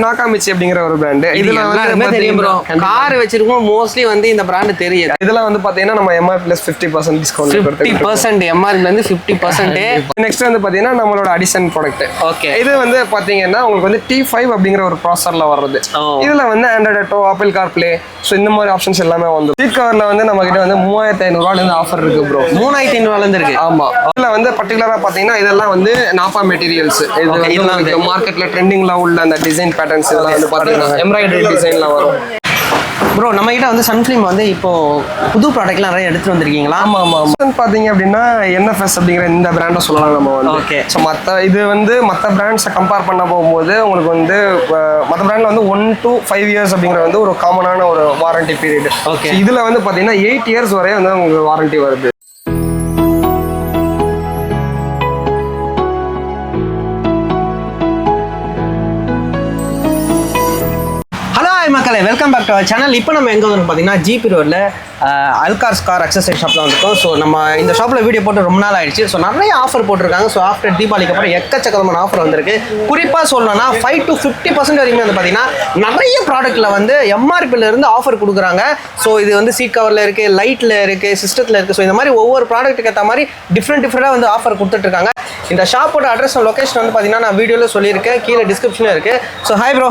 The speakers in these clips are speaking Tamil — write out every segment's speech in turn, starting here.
நாகாமிச்சி அப்படிங்கிற ஒரு பிராண்ட். இதுல வந்து தெரியும் ப்ரோ, கார் வச்சிருக்கோம் மோஸ்ட்லி வந்து இந்த பிராண்ட் தெரியும். இதெல்லாம் வந்து பாத்தீங்கன்னா நம்ம MRP + 50% டிஸ்கவுண்ட் 50% MRP ல இருந்து 50%. நெக்ஸ்ட் வந்து பாத்தீங்கன்னா நம்மளோட அடிஷன் ப்ராடக்ட். ஓகே, இது வந்து பாத்தீங்கன்னா உங்களுக்கு வந்து T5 அப்படிங்கிற ஒரு ப்ராசஸர்ல வருது. இதுல வந்து Android Auto, Apple CarPlay, so இந்த மாதிரி ஆப்ஷன்ஸ் எல்லாமே வந்து சீட் கவர்ல வந்து நம்ம கிட்ட வந்து 3500 ரூபாயில இருந்து ஆஃபர் இருக்கு ப்ரோ. 3500 ரூபாயில இருந்து இருக்கு. ஆமா, இதுல வந்து பர்టిక్యులரா பாத்தீங்கன்னா இதெல்லாம் வந்து நாப்பா மெட்டீரியல்ஸ். இது வந்து மார்க்கெட்ல ட்ரெண்டிங்ல உள்ள அந்த டிசைன் பேட்டர்ன்ஸ் இதெல்லாம் வந்து பாத்தீங்கன்னா எம்ப்ராய்டரி டிசைன்ல வரும். ப்ரோ நம்ம கிட்ட வந்து சன்ஃபிலிம் வந்து இப்போ புது ப்ராடக்ட்லாம் நிறைய எடுத்துட்டு வந்திருக்கீங்களா? ஆமா. பாத்தீங்க அப்படின்னா NFS அப்படிங்கிற இந்த பிராண்டை சொல்லலாம் நம்ம வந்து. ஓகே, ஸோ இது வந்து மற்ற பிராண்ட்ஸை கம்பேர் பண்ண போகும்போது உங்களுக்கு வந்து மற்ற பிராண்ட்ல வந்து 1 to 5 years அப்படிங்கிற வந்து ஒரு காமனான ஒரு வாரண்டி பீரியட். ஓகே, இதுல வந்து பாத்தீங்கன்னா 8 years வரை வந்து உங்களுக்கு வாரண்டி வருது. மக்களே, welcome back to our channel. இப்போ நம்ம எங்கே வந்து பார்த்தீங்கன்னா ஜிபி ரோட்ல அல்கார்ஸ் கார் அக்சசரி ஷாப்பில் வந்துருக்கோம். ஸோ நம்ம இந்த ஷாப்பில் வீடியோ போட்டு ரொம்ப நாள் ஆயிடுச்சு. ஸோ நிறைய ஆஃபர் போட்டிருக்காங்க. ஸோ ஆஃப்டர் தீபாவளிக்கு அப்புறம் எக்கச்சக்கமான ஆஃபர் வந்திருக்கு. குறிப்பாக சொல்லணும்னா 5 to 50% வரைக்கும் வந்து பார்த்தீங்கன்னா நிறைய ப்ராடக்ட்டில் வந்து MRPலேருந்து ஆஃபர் கொடுக்குறாங்க. ஸோ இது வந்து சீட் கவரில் இருக்குது, லைட்டில் இருக்குது, சிஸ்டத்தில் இருக்குது. ஸோ இந்த மாதிரி ஒவ்வொரு ப்ராடக்ட்டுக்கு ஏற்ற மாதிரி டிஃப்ரெண்ட்டாக வந்து ஆஃபர் கொடுத்துட்ருக்காங்க. இந்த ஷாப்போட அட்ரஸ் லொகேஷன் வந்து பார்த்தீங்கன்னா நான் வீடியோவில் சொல்லியிருக்கேன், கீழே டிஸ்கிரிப்ஷனில் இருக்குது. So hi bro.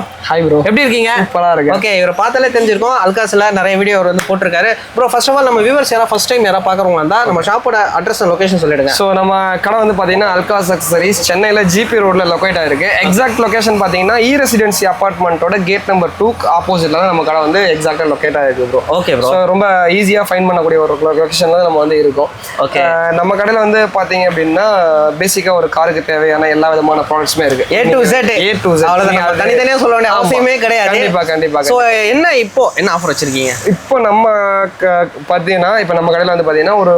எப்படி இருக்கீங்க? சூப்பராக இருக்கு. ஓகே, இவரை பார்த்தாலே தெரிஞ்சிருக்கும், அல்காஸில் நிறைய வீடியோ அவர் வந்து போட்டிருக்காரு. ப்ரோ ஃபர்ஸ்ட் ஆஃப் ஆல் நம்ம வியூவர்ஸ் யாராவது ஃபர்ஸ்ட் டைம் யாராவது பார்க்குறவங்க இருந்தால் நம்ம ஷாப்போட அட்ரஸ் லொகேஷன் சொல்லிடுங்க. ஸோ நம்ம கடை வந்து பார்த்தீங்கன்னா அல்காஸ் அக்சசரிஸ் சென்னையில் ஜிபி ரோட்ல லொக்கேட் ஆயிருக்கு. எக்ஸாக்ட் லொகேஷன் பார்த்தீங்கன்னா ரெசிடென்சி அபார்ட்மெண்ட்டோட கேட் நம்பர் 2க்கு ஆப்போசிட்ல தான் நம்ம கடை வந்து எக்ஸாக்டாக லொக்கேட் ஆயிருக்கு ப்ரோ. Okay bro. ஸோ ரொம்ப ஈஸியாக ஃபைண்ட் பண்ணக்கூடிய ஒரு லொகேஷன்ல நம்ம வந்து இருக்கோம். ஓகே, நம்ம கடையில் வந்து பார்த்தீங்க அப்படின்னா பேசிக்காக ஒரு காருக்கு தேவையான எல்லா விதமான ப்ராடக்ட்ஸுமே இருக்கு. A to Z. அவ்வளோதான், தனித்தனியாக சொல்ல வேண்டிய அவசியமே கிடையாது. கண்டிப்பாக. ஸோ என்ன ஆஃபர் வச்சிருக்கீங்க இப்போ நம்ம பார்த்தீங்கன்னா இப்போ நம்ம கடையில் வந்து பார்த்தீங்கன்னா ஒரு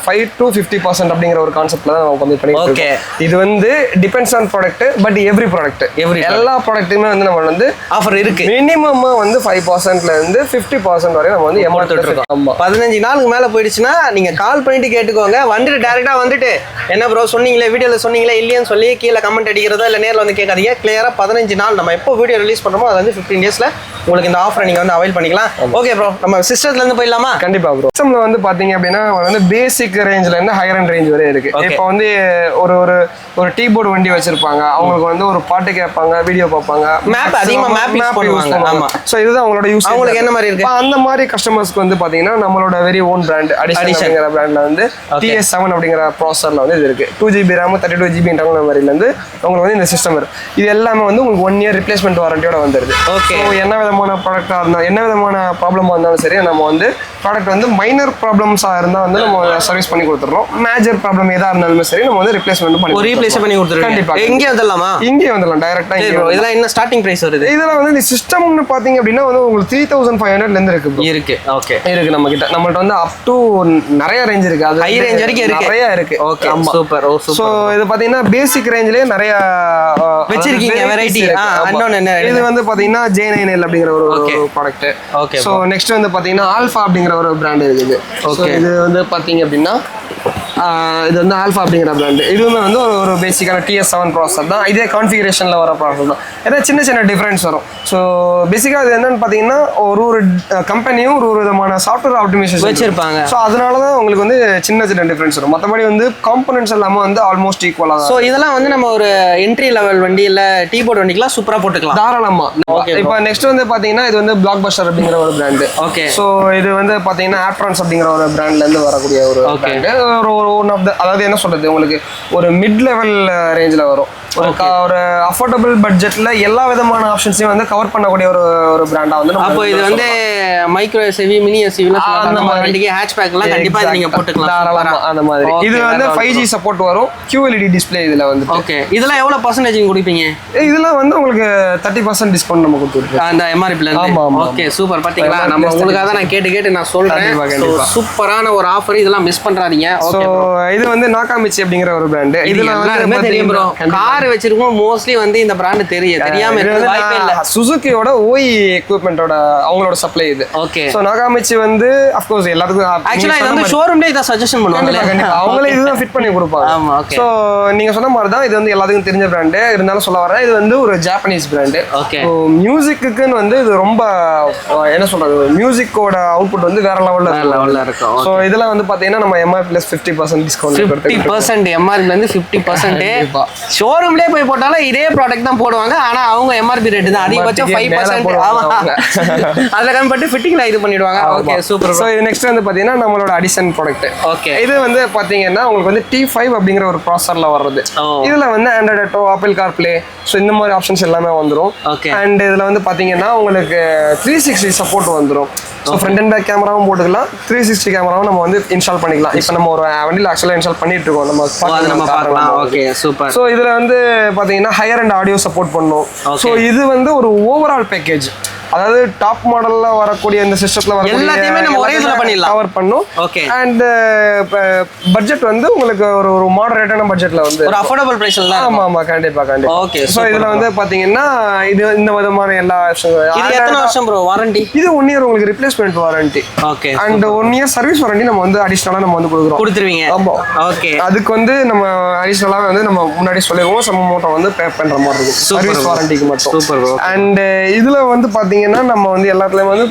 5 to 50% அப்படிங்கிற ஒரு கான்செப்ட்ல தான் நம்ம கம்மி பண்ணிட்டு இருக்கோம். இது வந்து depends on product, but every product எல்லா ப்ராடக்ட்டுமே வந்து நம்ம வந்து ஆஃபர் இருக்கு. மினிமம் வந்து 5%ல இருந்து 50% வரை நம்ம வந்து ஏமாத்திட்டு இருக்கோம். 15 நாளுக்கு மேல போயிடுச்சுன்னா நீங்க கால் பண்ணிட்டு கேட்டுக்கோங்க. வந்துட்டு டைரக்டா வந்துட்டு என்ன ப்ரோ சொன்னீங்களே, வீடியோல சொன்னீங்களே இல்லையான்னு சொல்லி கீழே கமெண்ட் அடிக்கிறதோ இல்லை நேரில் வந்து கேட்காதீங்க. கிளியரா 15 நாள் நம்ம எப்போ வீடியோ ரிலீஸ் பண்றோமோ அது வந்து 15 daysல உங்களுக்கு இந்த ஆஃபரை நீங்க வந்து அவைல் பண்ணிக்கலாம். ஓகே ப்ரோ, நம்ம சிஸ்டத்துல இருந்து போயிடலாமா? கண்டிப்பா ப்ரோ. சிஸ்டம்ல வந்து பாத்தீங்க அப்படின்னா வந்து பேசிக் ரேஞ்ச்ல இருந்து ஹையர் அண்ட் ரேஞ்ச் வரை இருக்கு. இப்போ வந்து ஒரு டீ போர்டு வண்டி வச்சிருப்பாங்க, அவங்களுக்கு வந்து ஒரு பாட்டு கேட்பாங்க, வீடியோ பார்ப்பாங்க, மேப் அதிகமா மேப் யூஸ் பண்ணுவாங்க. ஆமா, சோ இதுதான் அவங்களோட யூஸ். அவங்களுக்கு என்ன மாதிரி இருக்கு அந்த மாதிரி கஸ்டமர்ஸ்க்கு வந்து பாத்தீங்கன்னா நம்மளோட வெரி ஓன் பிராண்ட் அடிஷன்ங்கிற பிராண்ட்ல வந்து TS7 அப்படிங்கிற ப்ராசஸர்ல வந்து இது இருக்கு. 2GB RAM 32GB இன்டர்னல் மெமரில இருந்து உங்களுக்கு வந்து இந்த சிஸ்டம் இருக்கு. இது எல்லாமே வந்து உங்களுக்கு 1 year ரிப்ளேஸ்மெண்ட் வாரண்டியோட வந்துருது. ஓகே, என்ன விதமான ப்ராடக்டா இருந்தாலும் என்ன விதமான ப்ராப்ளமா இருந்தாலும் சரி, நம்ம வந்து ப்ராடக்ட் வந்து மைனர் ப்ராப்ளம்ஸா இருந்தா வந்து நம்ம சர்வீஸ் பண்ணி கொடுத்துறோம். மேஜர் ப்ராப்ளம் எதா இருந்தாலும் சரி நம்ம வந்து ரிப்ளேஸ்மெண்ட் பண்ணி கொடுத்துறோம். கண்டிப்பா இங்கே வந்துடலாம் டைரக்டா. இதெல்லாம் என்ன ஸ்டார்டிங் பிரைஸ் வருது? இதெல்லாம் வந்து இந்த சிஸ்டம்னு பாத்தீங்க அப்படின்னா வந்து உங்களுக்கு 3500 இருந்து இருக்கு. ஓகே, இருக்கு நம்ம கிட்ட. நம்மள்ட்ட வந்து அப் டு நிறைய ரேஞ்ச் இருக்கு. அது ஹை ரேஞ்ச் வரைக்கும் இருக்கு, நிறைய இருக்கு. Okay, super. சோ இது பாத்தீங்கன்னா பேசிக் ரேஞ்ச்லயே நிறைய வெச்சிருக்கீங்க வெரைட்டி. இது வந்து பாத்தீங்கன்னா J9L அப்படிங்கிற ஒரு ப்ராடக்ட். ஓகே, சோ நெக்ஸ்ட் வந்து பாத்தீங்கன்னா ஆல்ஃபா அப்படிங்கிற ஒரு பிராண்ட் இருக்குது. ஓகே, இது வந்து பாத்தீங்க அப்படின்னா இது வந்து ஆல்ஃபா அப்படிங்கிற பிராண்ட். இதுவுமே வந்து ஒரு பேசிக்கான TS7 ப்ராசஸர் தான். இதே கான்ஃபிகரேஷன்ல வர ப்ராசஸர் தான். ஏதாவது சின்ன டிஃபரன்ஸ் வரும். ஸோ பேசிக்காக அது என்னன்னு பார்த்தீங்கன்னா ஒரு கம்பெனியும் ஒரு விதமான சாஃப்ட்வேர் ஆப்டிமைசேஷன் வச்சிருப்பாங்க. ஸோ அதனால தான் உங்களுக்கு வந்து சின்ன டிஃபரன்ஸ் வரும். மற்றபடி வந்து காம்பனன்ட்ஸ் எல்லாமே வந்து ஆல்மோஸ்ட் ஈக்குவலாக தான். ஸோ இதெல்லாம் வந்து நம்ம ஒரு என்ட்ரி லெவல் வண்டி இல்லை டீ போர்ட் வண்டிக்கெல்லாம் சூப்பராக போட்டுக்கலாம் தாராளமா. இப்போ நெக்ஸ்ட் வந்து பார்த்தீங்கன்னா இது வந்து பிளாக் பஸ்டர் அப்படிங்கிற ஒரு பிராண்டு. ஓகே, ஸோ இது வந்து பார்த்தீங்கன்னா ஆப்ட்ரான்ஸ் அப்படிங்கிற ஒரு பிராண்ட்லேருந்து வரக்கூடிய ஒரு பிராண்டு. ஒன் ஆஃப் த, அதாவது என்ன சொல்றது, உங்களுக்கு ஒரு மிட் லெவல் ரேஞ்சில் வரும். ஒரு அஃபோர்டபுள் பட்ஜெட்ல எல்லா விதமான ஆப்ஷன்ஸையும் வந்து கவர் பண்ணக்கூடிய ஒரு பிராண்டா வந்து. அப்போ இது வந்து மைக்ரோ எஸ்யூவி, மினி எஸ்யூவி அந்த மாதிரி வண்டிக்கு ஹேட்ச்பேக்லாம் கண்டிப்பா நீங்க போட்டுக்கலாம் தாராளமா. அந்த மாதிரி இது வந்து 5G சப்போர்ட் வரும், QLED டிஸ்ப்ளே இதுல வந்து. ஓகே, இதெல்லாம் எவ்வளவு பர்சன்டேஜ் கொடுப்பீங்க? இதெல்லாம் வந்து உங்களுக்கு 30% டிஸ்கவுண்ட் நம்ம கொடுத்துருக்கோம் அந்த MRPல இருந்து. Okay, super. பாத்தீங்களா, நம்ம உங்களுக்காக தான் நான் கேட்டு நான் சொல்றேன். சூப்பரான ஒரு ஆஃபர், இதெல்லாம் மிஸ் பண்றாதீங்க. ஓகே, இது வந்து நாகாமிச்சி அப்படிங்கிற ஒரு பிராண்ட். இதுல எல்லாருமே தெரியும் ப்ரோ. கார் வச்சிருக்கோம் மோஸ்ட்லி வந்து இந்த பிராண்ட் தெரியாம இருக்க வாய்ப்பே இல்ல. சுசுகியோட ஓய் எக்யூப்மெண்டோட அவங்களோட சப்ளை இது. ஓகே. சோ நாகாமிச்சி வந்து ஆஃப் கோர்ஸ் எல்லாத்துக்கும் ஆக்சுவலா இது வந்து ஷோரூம்லயே இத சஜஷன் பண்ணுவாங்க. அவங்களே இதுதான் ஃபிட் பண்ணி கொடுப்பாங்க. ஆமா. ஓகே. சோ நீங்க சொன்ன மாதிரி தான் இது வந்து எல்லாத்துக்கும் தெரிஞ்ச பிராண்ட். இருந்தாலும் சொல்ல வரேன், இது வந்து ஒரு ஜாப்பனீஸ் பிராண்ட். ஓகே. மியூசிக்குன்னு வந்து இது ரொம்ப என்ன சொல்றது, மியூசிக்கோட அவுட்புட் வந்து வேற லெவல்ல இருக்கும். சோ இதுல வந்து பாத்தீங்கன்னா நம்ம MRP plus 50% டிஸ்கவுண்ட் 50% MRP ல இருந்து 50%. ஷோரூம்லயே போய் போட்டாலும் இதே ப்ராடக்ட் தான் போடுவாங்க. ஆனா அவங்க MRP ரேட் தான் அதிகபட்சம் 5%. ஆமா. அதுல கம்மி பண்ணி ஃபிட்டிங்ல இது பண்ணிடுவாங்க. Okay super. சோ இது நெக்ஸ்ட் வந்து பாத்தீங்கன்னா நம்மளோட அடிஷன் ப்ராடக்ட். ஓகே. இது வந்து பாத்தீங்கன்னா உங்களுக்கு வந்து T5 அப்படிங்கிற ஒரு ப்ராசஸர்ல வர்றது. இதுல வந்து Android Auto, Apple CarPlay so இந்த மாதிரி ஆப்ஷன்ஸ் எல்லாமே வந்துரும். அண்ட் இதுல வந்து பாத்தீங்கன்னா உங்களுக்கு 360 சப்போர்ட் வந்துரும். ஸோ ஃப்ரண்ட் அண்ட் பேக் கேமராவும் போட்டுக்கலாம், 360 கேமராவும் நம்ம வந்து இன்ஸ்டால் பண்ணிக்கலாம். இப்போ நம்ம ஒரு வண்டியில் ஆக்சுவலாக இன்ஸ்டால் பண்ணிட்டு இருக்கோம், நம்ம பார்க்கலாம். Okay super. ஸோ இதில் வந்து பார்த்தீங்கன்னா ஹையர் அண்ட் ஆடியோ சப்போர்ட் பண்ணும். ஸோ இது வந்து ஒரு ஓவரால் பேக்கேஜ். அதாவது டாப் மாடல்ல வரக்கூடிய இந்த சிஸ்டத்துல வர எல்லாத்தையுமே நம்ம ஒரே இதுல பண்ணிடலாம், கவர் பண்ணும். ஓகே. அண்ட் பட்ஜெட் வந்து உங்களுக்கு ஒரு மாடரேட்டான பட்ஜெட்ல வந்து ஒரு அஃபோர்டபிள் பிரைஸ்ல தான். ஆமா கண்டிப்பா. ஓகே. சோ இதுல வந்து பாத்தீங்கன்னா இது இந்த விதமான எல்லா ஆப்ஷன்ஸ். இது எத்தனை வருஷம் ப்ரோ வாரண்டி? இது 1 இயர் உங்களுக்கு replacement warranty. Okay. And 1 year service warranty நம்ம வந்து அடிஷனலா நம்ம வந்து கொடுத்துருவீங்க. ஆமா. ஓகே. அதுக்கு வந்து நம்ம அடிஷனலாவே வந்து நம்ம முன்னாடி சொல்லிடுவோம், சம் அமௌண்ட் வந்து பே பண்ற மாதிரி இருக்கும் சர்வீஸ் வாரண்டிக்கு மட்டும். Super bro. அண்ட் இதுல வந்து பாத்தீங்கன்னா நம்ம வந்து எல்லாத்துலயும் வந்து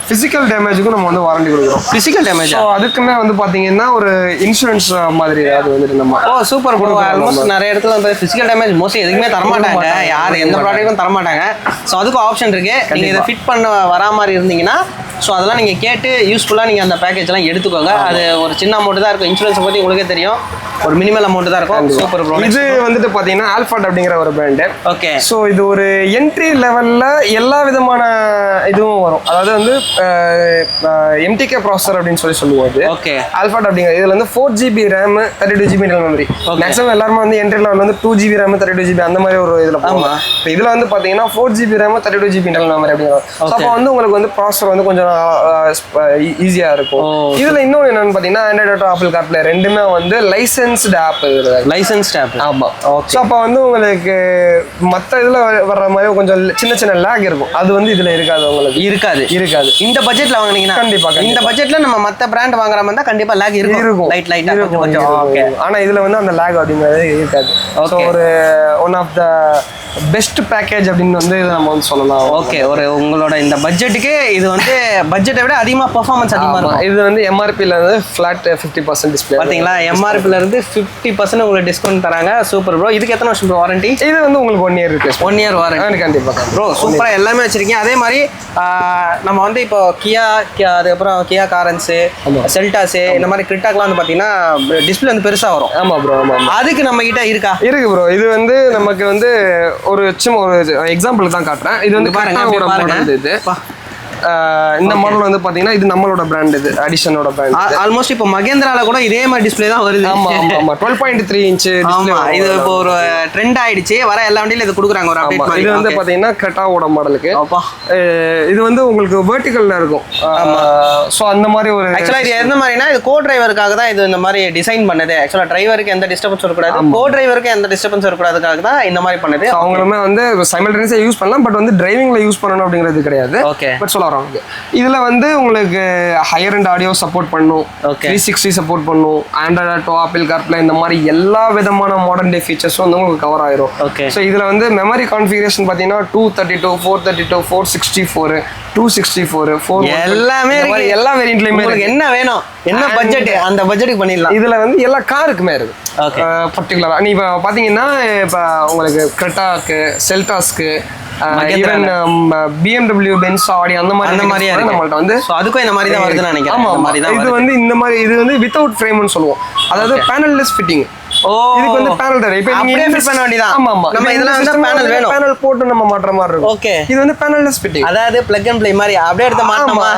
பிசிக்கல் டேமேஜுக்கும் நம்ம வந்து வாரண்டி கொடுக்குறோம். பிசிக்கல் டேமேஜ் அதுக்குமே வந்து பாத்தீங்கன்னா ஒரு இன்சூரன்ஸ் மாதிரி அது வந்து நம்ம சூப்பர் ப்ரோ. ஆல்மோஸ்ட் நிறைய இடத்துல வந்து பிசிக்கல் டேமேஜ் மோஸ்ட்லி எதுவுமே தர மாட்டாங்க, யார் எந்த ப்ராடக்ட்டும் தர மாட்டாங்க. ஸோ அதுக்கு ஆப்ஷன் இருக்கு. நீங்க இதை ஃபிட் பண்ண வரா மாதிரி இருந்தீங்கன்னா ஸோ அதெல்லாம் நீங்கள் கேட்டு யூஸ்ஃபுல்லாக நீங்கள் அந்த பேக்கேஜ்லாம் எடுத்துக்கோங்க. அது ஒரு சின்ன அமௌண்ட் தான் இருக்கும். இன்சூரன்ஸை பற்றி உங்களுக்கே தெரியும், ஒரு மினிமல் அமௌண்ட் தான் இருக்கும். Super bro. இது வந்துட்டு பார்த்தீங்கன்னா ஆல்ஃபாட் அப்படிங்கிற ஒரு பிராண்டு. ஓகே. ஸோ இது ஒரு என்ட்ரி லெவலில் எல்லா விதமான இதுவும் வரும். அதாவது வந்து MTK ப்ராசஸர் அப்படின்னு சொல்லுவாங்க. ஓகே. ஆல்ஃபாட் அப்படிங்கிற இதில் வந்து 4GB RAM 32GB internal memory. Maximum எல்லாருமே வந்து என்ட்ரி லெவல் வந்து 2GB RAM 32GB அந்த மாதிரி ஒரு இதில் போகும். இப்போ இதில் வந்து பார்த்தீங்கன்னா 4GB RAM 32GB internal memory அப்படிங்கிற. அப்போ வந்து உங்களுக்கு வந்து ப்ராசஸர் வந்து கொஞ்சம் ஈஸியா இருக்கும். இதுல இன்னொன்று என்னன்னு பாத்தீங்கன்னா Android Auto, Apple CarPlay ரெண்டுமே வந்து லைசென்ஸ்டு ஆப். லைசென்ஸ்டு ஆப். ஆமா. ஸோ அப்போ வந்து உங்களுக்கு மற்ற இதுல வர்ற மாதிரி கொஞ்சம் சின்ன லேக் இருக்கும், அது வந்து இதுல இருக்காது. உங்களுக்கு இருக்காது. இந்த பட்ஜெட்ல வாங்குனீங்கன்னா கண்டிப்பா இந்த பட்ஜெட்ல நம்ம மற்ற பிராண்ட் வாங்குற மாதிரி தான் கண்டிப்பா லேக் இருக்கும். லைட்டா கொஞ்சம். ஓகே. ஆனா இதுல வந்து அந்த லேக் அப்படிங்கிறது இருக்காது. ஸோ ஒரு one of the best package அப்படின்னு வந்து நம்ம வந்து சொல்லலாம். ஓகே. ஒரு உங்களோட இந்த பட்ஜெட்டுக்கு இது வந்து பட்ஜெட்டை விட அதிகமாக பெர்ஃபார்மன்ஸ் அதிகமாக இருக்கும். இது வந்து MRPல இருந்து ஃபிளாட் 50% டிஸ்பிளே. பாத்தீங்களா, MRPல இருந்து 50% உங்களுக்கு டிஸ்கவுண்ட் தராங்க. Super bro. இதுக்கு எத்தனை வருஷம் ப்ரோ வாரண்டி? இது வந்து உங்களுக்கு 1 இயர் இருக்கு. 1 இயர் வாரண்டி. கண்டிப்பா ப்ரோ. சூப்பரா எல்லாமே வச்சிருக்கீங்க. அதே மாதிரி நம்ம வந்து இப்போ கியா அதுக்கப்புறம் கியா காரன்ஸு, செல்டாஸு, இந்த மாதிரி கிரிட்டாக்லாம் வந்து பார்த்தீங்கன்னா டிஸ்பிளே வந்து பெருசாக வரும். ஆமா ப்ரோ. ஆமா. அதுக்கு நம்ம கிட்ட இருக்கு ப்ரோ. இது வந்து நமக்கு வந்து ஒரு எக்ஸாம்பிள் தான் காட்டுறேன். இது வந்து பாருங்க. இது இந்த மாடல் வந்து பாத்தீங்கன்னா இது நம்மளோட பிராண்ட். இது அடிஷனோட பிராண்ட். ஆல்மோஸ்ட் இப்போ மகேந்திரால கூட இதே மாதிரி டிஸ்ப்ளே தான் வருது. ஆமா 12.3 இன்ச் டிஸ்ப்ளே. இது இப்போ ஒரு ட்ரெண்ட் ஆயிடுச்சு. வர எல்லா வண்டியில இது கொடுக்குறாங்க ஒரு அப்டேட் மாதிரி. இது வந்து பாத்தீங்கன்னா கிரெட்டாவோட மாடலுக்கு. இது வந்து உங்களுக்கு வெர்டிகல்ல இருக்கும். சோ அந்த மாதிரி ஒரு ஆக்சுவலா இது எந்த மாதிரினா இது கோ டிரைவருக்காக தான் இது இந்த மாதிரி டிசைன் பண்ணது. ஆக்சுவலா டிரைவருக்கு எந்த டிஸ்டர்பன்ஸ் வரக்கூடாது, கோ டிரைவருக்கு எந்த டிஸ்டர்பன்ஸ் வரக்கூடாதுக்காக தான் இந்த மாதிரி பண்ணது. அவங்களுமே வந்து சைமல்டேனியஸா யூஸ் பண்ணலாம், பட் வந்து டிரைவிங்ல யூஸ் பண்ணணும் அப்படிங்கிறது கிடையாது. ஓகே. பட் இதுல வந்து உங்களுக்கு ஹையர் அண்ட் ஆடியோ சப்போர்ட் பண்ணும், 360 சப்போர்ட் பண்ணும், Android Auto, Apple CarPlay இந்த மாதிரி எல்லா விதமான மாடர்ன் டே ஃபீச்சர்ஸும் வந்து உங்களுக்கு கவர் ஆயிரும். ஸோ இதுல வந்து மெமரி கான்ஃபிகரேஷன் பாத்தீங்கன்னா 232, 432, 464, 264, எல்லாமே எல்லா வேரியன்ட்லயுமே உங்களுக்கு என்ன வேணும், என்ன பட்ஜெட் அந்த பட்ஜெட்டுக்கு பண்ணிடலாம். இதுல வந்து எல்லா காருக்குமே இருக்கு. பர்டிகுலரா நீ இப்போ பாத்தீங்கன்னா இப்போ உங்களுக்கு கிரெட்டாக்கு, செல்டாஸ்க்கு, ஈவன் BMW, Benz, Audi அந்த மாதிரி நம்மள்ட்ட வந்து அதுக்கும் இந்த மாதிரி தான் வருதுன்னு நினைக்கிறேன். ஆமா. இது வந்து இந்த மாதிரி இது வந்து வித்தவுட் ஃப்ரேம்னு சொல்லுவோம். அதாவது பேனல்லெஸ் ஃபிட்டிங். இதுக்கு வந்து பேனல் தர இப்போ அப்படியே ஃபிட் பண்ண வேண்டியதான். ஆமா ஆமா நம்ம இதெல்லாம் வந்து பேனல் வேணும். பேனல் போட்டு நம்ம மாட்ற மாதிரி இருக்கும். ஓகே. இது வந்து பேனல்லெஸ் ஃபிட்டிங். அதாவது பிளக் அண்ட் ப்ளே மாதிரி அப்படியே எடுத்து மாட்டோமா?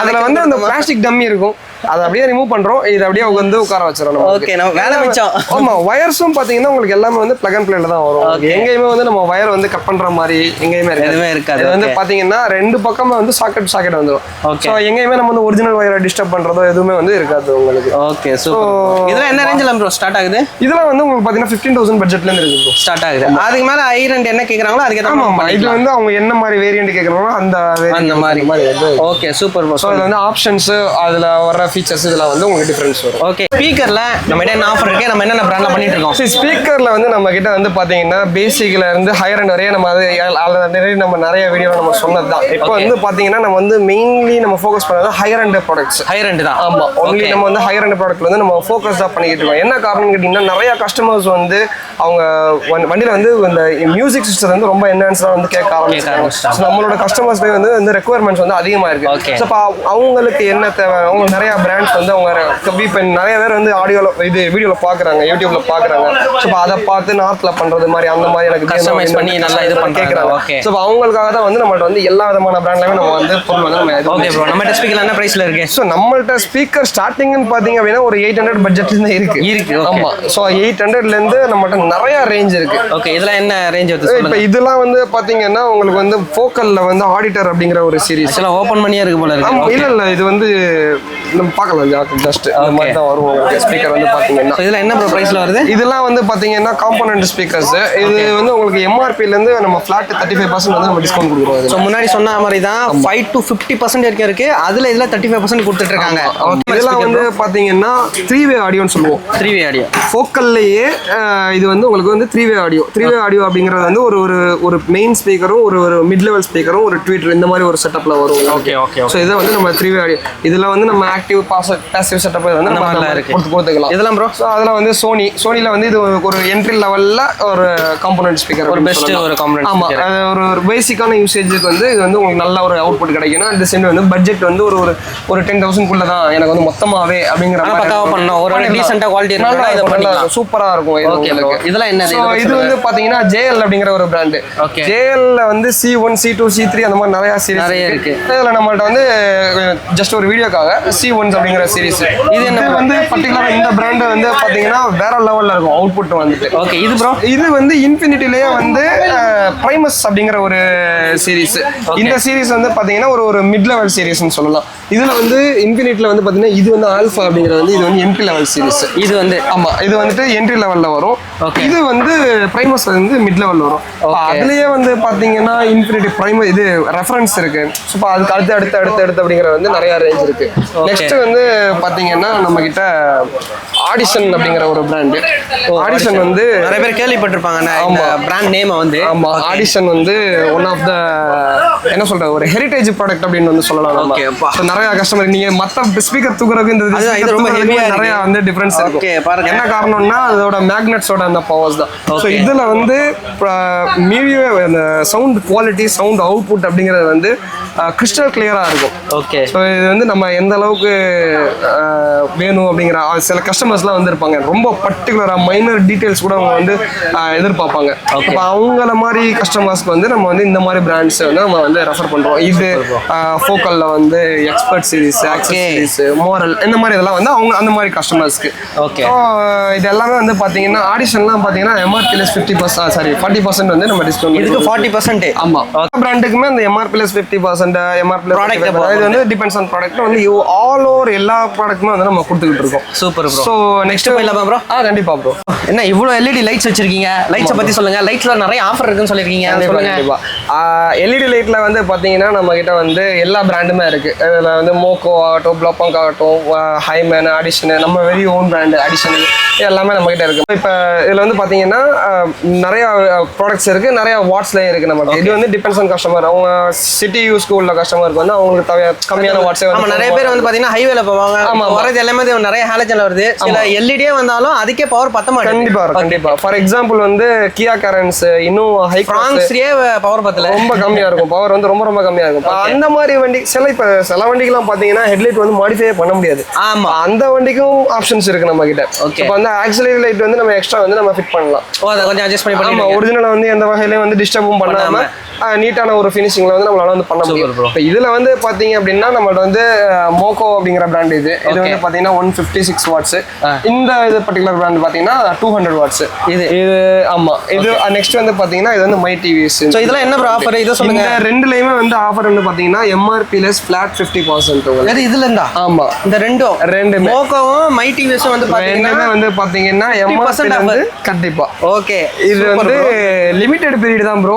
அதுல வந்து அந்த பிளாஸ்டிக் டம்மி இருக்கும். அதை அப்படியே ரிமூவ் பண்றோம். இது அப்படியே வந்து உட்கார வச்சிடணும். ஓகே, நம்ம வேலை மிச்சம். ஆமா, வயர்ஸும் பாத்தீங்கன்னா உங்களுக்கு எல்லாமே வந்து பிளக் அண்ட் பிளேல தான் வரும். எங்கேயுமே வந்து நம்ம வயர் வந்து கட் பண்ற மாதிரி எங்கேயுமே இருக்காது. இது வந்து பாத்தீங்கன்னா ரெண்டு பக்கமே வந்து சாக்கெட் வந்துடும். ஸோ எங்கேயுமே நம்ம வந்து ஒரிஜினல் வயரை டிஸ்டர்ப் பண்றதோ எதுவுமே வந்து இருக்காது உங்களுக்கு. Okay, super. இதெல்லாம் என்ன ரேஞ்சில ப்ரோ ஸ்டார்ட் ஆகுது? இதெல்லாம் வந்து உங்களுக்கு பாத்தீங்கன்னா 15,000 பட்ஜெட்ல இருந்து இருக்கு ப்ரோ ஸ்டார்ட் ஆகுது. அதுக்கு மேல ஹை ரெண்ட் என்ன கேக்குறாங்களோ அதுக்கு ஏத்த மாதிரி இது வந்து அவங்க என்ன மாதிரி வேரியன்ட் கேக்குறாங்களோ அந்த மாதிரி வந்து. Okay, super bro. ஸோ இதுல வந்து ஆப்ஷன்ஸ், அதுல வர ஃபீச்சர்ஸ் இதெல்லாம் வந்து உங்களுக்கு டிஃபரன்ஸ் வரும். ஓகே. ஸ்பீக்கர்ல நம்ம என்ன ஆஃபர் இருக்கு, நம்ம என்னென்ன பிராண்ட்ல பண்ணிட்டு இருக்கோம்? ஸ்பீக்கர்ல வந்து நம்ம கிட்ட வந்து பாத்தீங்கன்னா பேசிக்ல இருந்து ஹையர் அண்ட் வரைய நம்ம நிறைய வீடியோ நம்ம சொன்னதுதான். இப்போ வந்து பாத்தீங்கன்னா நம்ம வந்து மெயின்லி நம்ம ஃபோக்கஸ் பண்ணது higher and products. Higher and தான். ஆமா, ஒன்லி நம்ம வந்து ஹையர் அண்ட் ப்ராடக்ட்ல வந்து நம்ம ஃபோக்கஸ் தான் பண்ணிக்கிட்டு இருக்கோம். என்ன காரணம் கேட்டீங்கன்னா நிறைய கஸ்டமர்ஸ் வந்து அவங்க வண்டியில வந்து இந்த மியூசிக் சிஸ்டம் வந்து ரொம்ப என்ஹான்ஸ்டா வந்து கேட்க ஆரம்பிச்சாங்க. நம்மளோட கஸ்டமர்ஸ்க்கு வந்து ரெக்குவயர்மெண்ட்ஸ் வந்து அதிகமா இருக்கு. ஸோ அவங்களுக்கு என்ன தேவை, அவங்க நிறைய பிராண்ட்ஸ் வந்து அவங்க இப்போ நிறைய பேர் வந்து ஆடியோல இது வீடியோல பாக்குறாங்க, யூடியூப்ல பாக்குறாங்க. ஸோ அதை பார்த்து நார்த்ல பண்றது மாதிரி அந்த மாதிரி எனக்கு கஸ்டமைஸ் பண்ணி நல்லா இது கேட்கறாங்க. ஸோ அவங்களுக்காக தான் வந்து நம்மள்ட்ட வந்து எல்லா விதமான பிராண்ட்லயுமே நம்ம வந்து பொருள் வந்து நம்ம. ஓகே ப்ரோ, நம்ம ஸ்பீக்கர் என்ன பிரைஸ்ல இருக்கு? ஸோ நம்மள்ட்ட ஸ்பீக்கர் ஸ்டார்டிங்னு பாத்தீங்க அப்படின்னா ஒரு 800 பட்ஜெட்ல இருந்து இருக்கு. ஆமா, ஸோ 800ல இருந்து நம்மள்ட்ட நிறைய ரேஞ்ச் இருக்கு. ஓகே, இதெல்லாம் என்ன ரேஞ்ச் வருது? இப்போ இதெல்லாம் வந்து பாத்தீங்கன்னா உங்களுக்கு வந்து ஃபோக்கல்ல வந்து ஆடிட்டர் அப்படிங்கிற ஒரு சீரிஸ். ஆக்சுவலா ஓபன் பண்ணியே இருக்கு போல இருக்கு. இல்ல இது வந்து நம்ம பார்க்கலாம் ஜஸ்ட் அந்த மாதிரி தான் வரும் உங்களுக்கு ஸ்பீக்கர் வந்து பாத்தீங்கன்னா. இதெல்லாம் என்ன பிரைஸ்ல வருது? இதெல்லாம் வந்து பாத்தீங்கன்னா காம்போனன்ட் ஸ்பீக்கர்ஸ். இது வந்து உங்களுக்கு எம்ஆர்பில இருந்து நம்ம ஃபிளாட் 35% வந்து நம்ம டிஸ்கவுண்ட் கொடுக்குறோம். ஸோ முன்னாடி சொன்ன மாதிரி தான் 5 to 50% வரைக்கும் இருக்கு. அதுல இதுல 35% கொடுத்துட்டு இருக்காங்க. இதெல்லாம் வந்து பாத்தீங்கன்னா 3-வே ஆடியோன்னு சொல்லுவோம். 3-வே ஆடியோ ஃபோக்கல்லையே இது வந்து உங்களுக்கு வந்து 3-வே ஆடியோ. 3-வே ஆடியோ அப்படிங்கிறது வந்து ஒரு மெயின் ஸ்பீக்கரும் ஒரு மிட் லெவல் ஸ்பீக்கரும் ஒரு ட்வீட்டர் இந்த மாதிரி ஒரு செட்டப்ல வரும். Okay okay. ஸோ இதை வந்து நம்ம 3-வே ஆடியோ. இதுல வந்து நம்ம ஆக்டிவ் பாசிவ் செட்டப் வந்து நம்ம கொடுத்துக்கலாம். இதெல்லாம் ப்ரோ, ஸோ அதில் வந்து சோனியில் வந்து இது ஒரு என்ட்ரி லெவலில் ஒரு காம்போனன்ட் ஸ்பீக்கர், ஒரு பெஸ்ட் ஒரு காம்போனன்ட். ஆமாம், ஒரு பேசிக்கான யூசேஜுக்கு வந்து இது வந்து உங்களுக்கு நல்ல ஒரு அவுட்புட் கிடைக்கணும். அந்த சேம் வந்து பட்ஜெட் வந்து ஒரு 10,000 தான் எனக்கு வந்து மொத்தமாவே அப்படிங்கிற பக்காவாக பண்ணணும். ஒரு டீசெண்டாக குவாலிட்டி நல்லா சூப்பராக இருக்கும். ஓகே, இதெல்லாம் என்ன? இது வந்து பார்த்தீங்கன்னா JL அப்படிங்கிற ஒரு பிராண்டு. JLல வந்து C1, C2, C3 அந்த மாதிரி நிறைய சீரிஸ் நிறைய இருக்கு. இதில் நம்மள்ட்ட வந்து ஜஸ்ட் ஒரு வீடியோக்காக C1 அப்படிங்கிற சீரிஸ். இது என்ன வந்து பர்டிகுலராக இந்த பிராண்டு வந்து பார்த்தீங்கன்னா வேற லெவலில் இருக்கும் அவுட்புட் வந்துட்டு. ஓகே, இது ப்ரோ இது வந்து இன்ஃபினிட்டிலேயே வந்து பிரைமஸ் அப்படிங்கிற ஒரு சீரிஸ். இந்த சீரிஸ் வந்து பார்த்தீங்கன்னா ஒரு மிட் லெவல் சீரிஸ்னு சொல்லலாம். இதில் வந்து இன்ஃபினிட்டில் வந்து பார்த்தீங்கன்னா இது வந்து ஆல்ஃபா அப்படிங்கிறது வந்து இது வந்து என்ட்ரி லெவல் சீரிஸ். இது வந்து ஆமாம், இது வந்துட்டு என்ட்ரி லெவலில் வரும். இது வந்து பிரைமஸ் வந்து மிட் லெவலில் வரும். அதுலேயே வந்து பார்த்தீங்கன்னா இன்ஃபினிட்டி பிரைமஸ் இது ரெஃபரன்ஸ் இருக்கு. ஸோ அதுக்கு அடுத்து அப்படிங்கிற வந்து நிறைய ரேஞ்ச் இருக்கு. நெக்ஸ்ட் வந்து பார்த்தீங்கன்னா நம்ம கிட்ட ஆடிஷன் அப்படிங்கிற ஒரு பிராண்டு. ஆடிஷன் வந்து நிறைய பேர் கேள்விப்பட்டிருப்பாங்க. இந்த பிராண்ட் நேம் வந்து ஆமா, ஆடிஷன் வந்து ஒன் ஆஃப் த என்ன சொல்றது ஒரு ஹெரிடேஜ் ப்ராடக்ட் அப்படின்னு வந்து சொல்லலாம். ஓகே, நிறைய கஸ்டமர் நீங்க மத்த ஸ்பீக்கர் தூக்குறதுக்கு இந்த ரொம்ப ஹெவியா நிறைய வந்து டிஃபரன்ஸ் இருக்கு. என்ன காரணம்னா அதோட மேக்னெட்ஸோட அந்த பவர்ஸ் தான். ஸோ இதுல வந்து மீடியா அந்த சவுண்ட் குவாலிட்டி, சவுண்ட் அவுட்புட் அப்படிங்கிறது வந்து கிறிஸ்டல் கிளியரா இருக்கும். ஓகே, ஸோ இது வந்து நம்ம எந்த அளவுக்கு வேணும் அப்படிங்கிற சில கஸ்டமர்ஸ்லாம் வந்து இருப்பாங்க, ரொம்ப பர்டிகுலராக மைனர் டீட்டெயில்ஸ் கூட அவங்க வந்து எதிர்பார்ப்பாங்க. அப்போ அவங்கள மாதிரி கஸ்டமர்ஸ்க்கு வந்து நம்ம வந்து இந்த மாதிரி பிராண்ட்ஸ் வந்து நம்ம வந்து ரெஃபர் பண்ணுறோம். இது ஃபோக்கலில் வந்து expert series, access series, moral இந்த மாதிரி இதெல்லாம் வந்து அவங்க அந்த மாதிரி கஸ்டமர்ஸ்க்கு. ஓகே, இது எல்லாமே வந்து பார்த்தீங்கன்னா ஆடிஷன்லாம் பார்த்தீங்கன்னா எம்ஆர்பிஎஸ் 40% வந்து நம்ம டிஸ்கவுண்ட். இதுக்கு 40%. ஆமாம், பிராண்டுக்குமே அந்த எம்ஆர்பிஎஸ் 50%, எம்ஆர்பிஎஸ் இது வந்து டிபெண்ட்ஸ் ஆன் ப்ராடக்ட் வந்து ஆல் ஓவர் எல்லா ப்ராடக்ட்டுமே வந்து நம்ம கொடுத்துக்கிட்டு இருக்கோம். Super bro. ஸோ நெக்ஸ்ட் போயிடலாமா ப்ரோ? கண்டிப்பா ப்ரோ. என்ன இவ்வளோ LED லைட்ஸ் வச்சிருக்கீங்க? லைட்ஸை பற்றி சொல்லுங்க. லைட்ஸ்ல நிறைய ஆஃபர் இருக்குன்னு சொல்லியிருக்கீங்க. கண்டிப்பா. LED லைட்ல வந்து பார்த்தீங்கன்னா நம்ம கிட்ட வந்து எல்லா பிராண்டுமே இருக்கு. இதில் வந்து மோக்கோ ஆகட்டும், ப்ளப்பாங் ஆகட்டும், ஹைமேன், ஆடிஷன், நம்ம வெரி ஓன் பிராண்டு ஆடிஷன் எல்லாமே நம்ம கிட்ட இருக்கு. இப்போ இதில் வந்து பார்த்தீங்கன்னா நிறைய ப்ராடக்ட்ஸ் இருக்கு, நிறைய வாட்ஸ்லயும் இருக்கு நமக்கு. இது வந்து டிபெண்ட்ஸ் ஆன் கஸ்டமர். அவங்க சிட்டி யூஸ்க்கு உள்ள கஸ்டமருக்கு வந்து அவங்களுக்கு கம்மியான வாட்ஸே வந்து நிறைய பேர் வந்து பார்த்தீங்கன்னா ஹைவேல போவாங்க. வரது எல்லாமே நிறைய ஹாலஜன் வருது. சில எல்இடியே வந்தாலும் அதுக்கே பவர் பத்த மாட்டேங்குது. கண்டிப்பா. ஃபார் எக்ஸாம்பிள் வந்து கியா கரன்ஸ் இன்னும் ஹை ஃப்ராங்ஸ்லயே பவர் பத்தல, ரொம்ப கம்மியா இருக்கும். பவர் வந்து ரொம்ப ரொம்ப கம்மியா இருக்கும் அந்த மாதிரி வண்டி சில வண்டிக்கெல்லாம் பாத்தீங்கன்னா ஹெட்லைட் வந்து மாடிஃபை பண்ண முடியாது ஆமா அந்த வண்டிக்கும் ஆப்ஷன்ஸ் இருக்கு நம்ம கிட்ட இப்போ வந்து ஆக்சிலரி லைட் வந்து நம்ம எக்ஸ்ட்ரா வந்து நம்ம ஃபிட் பண்ணலாம் அதை கொஞ்சம் அட்ஜஸ்ட் பண்ணி ஆமா ஒரிஜினலா வந்து எந்த வகையிலயும் வந்து டிஸ்டர்பும் பண்ணாம நீட்டான ஒரு ஃபினிஷிங்ல வந்து நம்மளால வந்து பண்ண முடியும் இப்போ இதுல வந்து பாத்தீங்க அப்படின்னா நம்மள்ட்ட வந்து மோகோ அப்படிங்கிற பிராண்ட் இது வந்து பாத்தீங்கன்னா 156 வாட்ஸ் இந்த இது பர்டிகுலர் பிராண்ட் பாத்தீங்கன்னா 200 வாட்ஸ் இது ஆமா இது நெக்ஸ்ட் வந்து பாத்தீங்கன்னா இது வந்து மை டிவிஸ் சோ இதெல்லாம் என்ன ப்ரோ ஆஃபர் இத சொல்லுங்க இந்த ரெண்டுலயுமே வந்து ஆஃபர் வந்து பாத்தீங்கன்னா எம்ஆர்பி லெஸ் ஃபிளாட் 50% உங்களுக்கு இதுல இருந்தா ஆமா இந்த ரெண்டு மோகோவும் மை டிவிஸும் வந்து பாத்தீங்கன்னா எம்ஆர்பி வந்து கண்டிப்பா ஓகே இது வந்து லிமிடெட் பீரியட் தான் ப்ரோ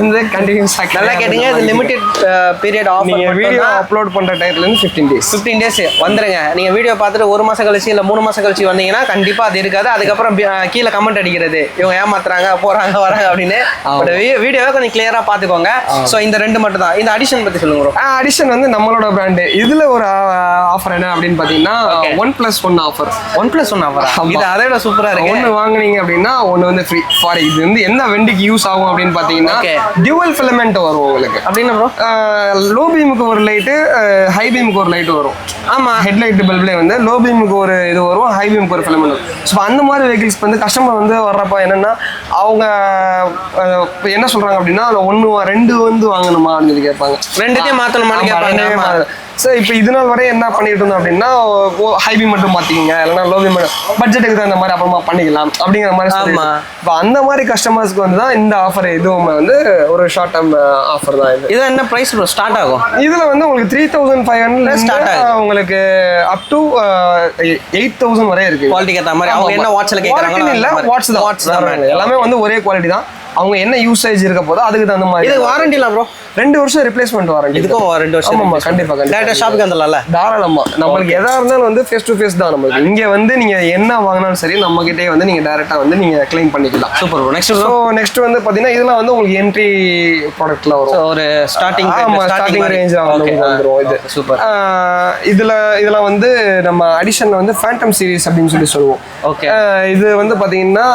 வந்து கண்டினியூஸா நல்லா கேட்டீங்க இது லிமிடெட் பீரியட் ஆஃபர் நீங்க வீடியோ அப்லோட் பண்ற டைம்ல இருந்து 15 டேஸ் வந்துருங்க நீங்க வீடியோ பார்த்துட்டு 1 மாசம் கழிச்சு இல்ல 3 மாசம் கழிச்சு வந்தீங்கன்னா கண்டிப்பா அது இருக்காது அதுக்கப்புறம் கீழே கமெண்ட் அடிக்கிறது இவங்க ஏமாத்துறாங்க போறாங்க வராங்க அப்படின்னு வீடியோவை கொஞ்சம் கிளியரா பாத்துக்கோங்க சோ இந்த ரெண்டு மட்டும் தான் இந்த அடிஷன் பத்தி சொல்லுங்க ப்ரோ அடிஷன் வந்து நம்மளோட பிராண்ட் இதுல ஒரு ஆஃபர் என்ன அப்படின்னு பாத்தீங்கன்னா 1+1 ஆஃபர் 1+1 ஆஃபர் இது அதை விட சூப்பரா இருக்கு ஒன்னு வாங்குனீங்க அப்படின்னா ஒன்னு வந்து ஃப்ரீ ஃபார் இது வந்து என்ன வண்டிக்கு யூஸ் ஆகும் அப்படின்னு பாத்தீங்கன்னா டியூவல் ஃபிலமெண்ட் வரும் உங்களுக்கு அப்படின்னா ப்ரோ லோ பீமுக்கு ஒரு லைட்டு ஹை பீமுக்கு ஒரு லைட் வரும் ஆமா ஹெட்லைட் பல்ப்லேயே வந்து லோ பீமுக்கு ஒரு இது வரும் ஹை பீமுக்கு ஒரு ஃபிலமெண்ட் வரும் ஸோ அந்த மாதிரி வெஹிக்கிள்ஸ் வந்து கஸ்டமர் வந்து வர்றப்ப என்னன்னா அவங்க என்ன சொல்றாங்க அப்படின்னா ரெண்டு வந்து வாங்கணுமா அப்படின்னு கேட்பாங்க ரெண்டுத்தையும் மாத்தணுமான்னு கேட்பாங்க சார் இப்போ இது நாள் வரை என்ன பண்ணிட்டு இருந்தோம் அப்படின்னா ஹைபி மட்டும் மாற்றிக்கிங்க இல்லைனா லோபி மட்டும் பட்ஜெட்டுக்கு தகுந்த மாதிரி அப்புறமா பண்ணிக்கலாம் அப்படிங்கிற மாதிரி இப்போ அந்த மாதிரி கஸ்டமர்ஸ்க்கு வந்து தான் இந்த ஆஃபர் இதுவுமே வந்து ஒரு ஷார்ட் டேர்ம் ஆஃபர் தான் இது என்ன ப்ரைஸ் ஸ்டார்ட் ஆகும் இதில் வந்து உங்களுக்கு 3500 ஸ்டார்ட் ஆகும் உங்களுக்கு அப் டு 8000 வரை இருக்கு குவாலிட்டிக்கு ஏற்ற மாதிரி அவங்க என்ன வாட்ஸ்ல கேட்குறாங்க இல்லை வாட்ஸ் தான் எல்லாமே வந்து ஒரே குவாலிட்டி தான் அவங்க என்ன யூசேஜ் இருக்க போதோ அதுக்கு தகுந்த மாதிரி இது வாரண்டி இல்ல ப்ரோ 2 வருஷம் ரிப்ளேஸ்மெண்ட் வாரண்டி இதுக்கும் 2 வருஷம் ஆமா கண்டிப்பா டைரக்டா ஷாப்புக்கு வந்துடலாம்ல தாராளமா நம்மளுக்கு எதா இருந்தாலும் வந்து ஃபேஸ் டு ஃபேஸ் தான் நம்மளுக்கு இங்க வந்து நீங்க என்ன வாங்கினாலும் சரி நம்ம கிட்டே வந்து நீங்க டைரக்டா வந்து நீங்க கிளைம் பண்ணிக்கலாம் சூப்பர் ப்ரோ நெக்ஸ்ட் வந்து பாத்தீங்கன்னா இதெல்லாம் வந்து உங்களுக்கு என்ட்ரி ப்ராடக்ட்ல வரும் ஒரு ஸ்டார்டிங் ரேஞ்ச் வந்துரும் இது சூப்பர் இதுல வந்து நம்ம அடிஷன்ல வந்து ஃபேண்டம் சீரிஸ் அப்படின்னு சொல்லி சொல்லுவோம் ஓகே இது வந்து பாத்தீங்கன்னா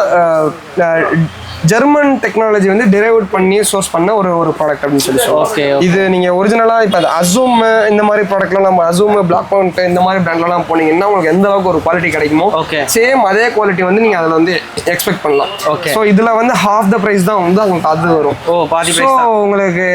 ஜெர்மன் டெக்னாலஜி வந்து டிரைவ் பண்ணி சோர்ஸ் பண்ண ஒரு ப்ராடக்ட் அப்படின்னு சொல்லி சொல்லுவோம் இது நீங்க ஒரிஜினலா இப்போ அசூம் இந்த மாதிரி ப்ராடக்ட்லாம் நம்ம அசூம் பிளாக் மவுண்ட் இந்த மாதிரி பிராண்ட்லாம் போனீங்கன்னா உங்களுக்கு எந்த அளவுக்கு ஒரு குவாலிட்டி கிடைக்குமோ சேம் அதே குவாலிட்டி வந்து நீங்க அதுல வந்து எக்ஸ்பெக்ட் பண்ணலாம் ஸோ இதுல வந்து half the price தான் வந்து உங்களுக்கு அது வரும் ஸோ உங்களுக்கு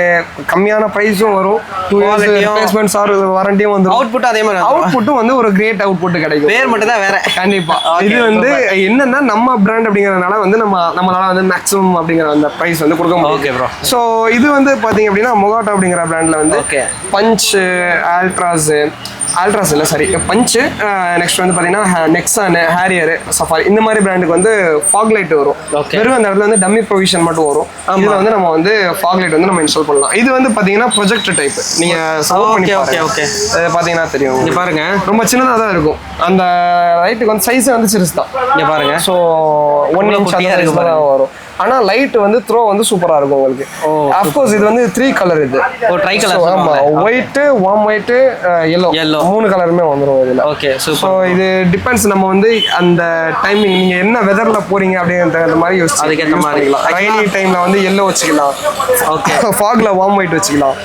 கம்மியான ப்ரைஸும் வரும் 2 years ரிப்ளேஸ்மெண்ட்ஸ் ஆர் வாரண்டியும் வந்து அவுட்புட் அதே மாதிரி அவுட்புட்டும் வந்து ஒரு கிரேட் அவுட்புட் கிடைக்கும் பேர் மட்டும் தான் வேற கண்டிப்பா இது வந்து என்னன்னா நம்ம பிராண்ட் அப்படிங்கறதுனால வந்து நம்மளால வந்து மேக்ஸிமம் அப்படிங்கிற அந்த பிரைஸ் வந்து கொடுக்க முடியும் ஓகே ப்ரோ ஸோ இது வந்து பாத்தீங்க அப்படின்னா மொகாட்டோ அப்படிங்கிற பிராண்ட்ல வந்து பஞ்ச் ஆல்ட்ராஸ் இல்லை சரி பஞ்சு நெக்ஸ்ட் வந்து பார்த்தீங்கன்னா நெக்ஸான் ஹேரியர் சஃபாரி இந்த மாதிரி பிராண்டுக்கு வந்து ஃபாக் லைட் வரும் வெறும் அந்த இடத்துல வந்து டம்மி ப்ரொவிஷன் மட்டும் வரும் இதில் வந்து நம்ம வந்து ஃபாக் லைட் வந்து நம்ம இன்ஸ்டால் பண்ணலாம் இது வந்து பார்த்தீங்கன்னா ப்ரொஜெக்ட் டைப் நீங்கள் சப்போர்ட் பண்ணி பார்த்தீங்கன்னா தெரியும் இங்கே பாருங்க ரொம்ப சின்னதாக தான் இருக்கும் அந்த லைட்டுக்கு வந்து சைஸே வந்து சிறுசு தான் இங்கே பாருங்க ஸோ 1 inch தான் வரும் ஆனால் லைட் வந்து த்ரோ வந்து சூப்பராக இருக்கும் உங்களுக்கு அஃப்கோர்ஸ் இது வந்து 3 கலர் இது ட்ரை கலர் ஆமாம் ஒயிட்டு வார்ம் ஒயிட்டு எல்லோ 3 கலருமே வந்துடும் இதில் ஓகே ஸோ இது டிபெண்ட்ஸ் நம்ம வந்து அந்த டைமிங் நீங்கள் என்ன வெதரில் போறீங்க அப்படிங்கிற மாதிரி யோசிச்சு அதுக்கேற்ற மாதிரி ரைனி டைமில் வந்து எல்லோ வச்சுக்கலாம் ஓகே ஃபாகில் வார்ம் ஒயிட் வச்சுக்கலாம்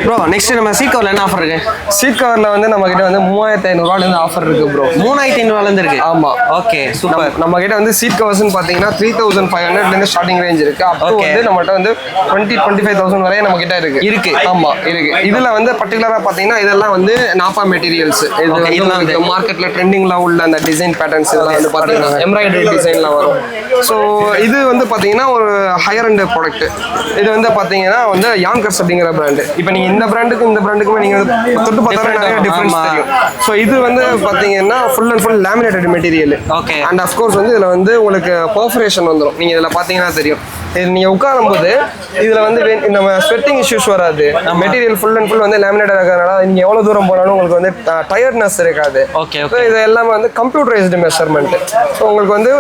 ப்ரோ நெக்ஸ்ட் நம்ம சீட் கவர்ல என்ன ஆஃபர் இருக்கு சீட் கவர்ல வந்து நம்ம கிட்ட வந்து 3500 ஆஃபர் இருக்கு ப்ரோ 3500 இருக்கு ஆமா ஓகே சூப்பர் நம்ம கிட்ட வந்து சீட் கவர்ஸ்னு பாத்தீங்கன்னா 3500 ஸ்டார்டிங் ரேஞ்ச் இருக்கு அப்போ வந்து நம்மகிட்ட வந்து 25000 வரை நம்ம கிட்ட இருக்கு ஆமா இருக்கு இதுல வந்து பர்టిక్యులரா பாத்தீங்கன்னா இதெல்லாம் வந்து நாஃபா மெட்டீரியல்ஸ் இது மார்க்கெட்ல ட்ரெண்டிங்ல உள்ள அந்த டிசைன் பேட்டர்ன்ஸ் இதெல்லாம் வந்து பாத்தீங்கன்னா எம்ப்ராய்டரி டிசைன்ல வரும் ஸோ இது வந்து பாத்தீங்கன்னா ஒரு ஹையர் எண்ட் ப்ராடக்ட் இது வந்து பாத்தீங்கன்னா வந்து யாங்கர்ஸ் அப்படிங்கிற பிராண்ட் இப்போ நீங்க இந்த பிராண்டுக்கும் இந்த பிராண்டுக்குமே நீங்க தொட்டு பார்த்தா நிறைய டிஃபரன்ஸ் தெரியும் ஸோ இது வந்து பாத்தீங்கன்னா full and full laminated material okay and of course வந்து இதுல வந்து உங்களுக்கு பர்ஃபரேஷன் வந்துடும் நீங்க இதுல பாத்தீங்கன்னா தெரியும் நீங்க உட்காரும் போது இதுல வந்து நம்ம ஸ்வெட்டிங் இஷ்யூஸ் வராது மெட்டீரியல் ஃபுல் அண்ட் ஃபுல் வந்து லேமினேட்டட் இருக்கிறதுனால நீங்க எவ்வளவு தூரம் போனாலும் உங்களுக்கு வந்து டயர்ட்னஸ் இருக்காது ஓகே இது எல்லாமே வந்து கம்ப்யூட்டரைஸ்டு மெஷர்மெண்ட் ஸோ உங்களுக்கு வந்து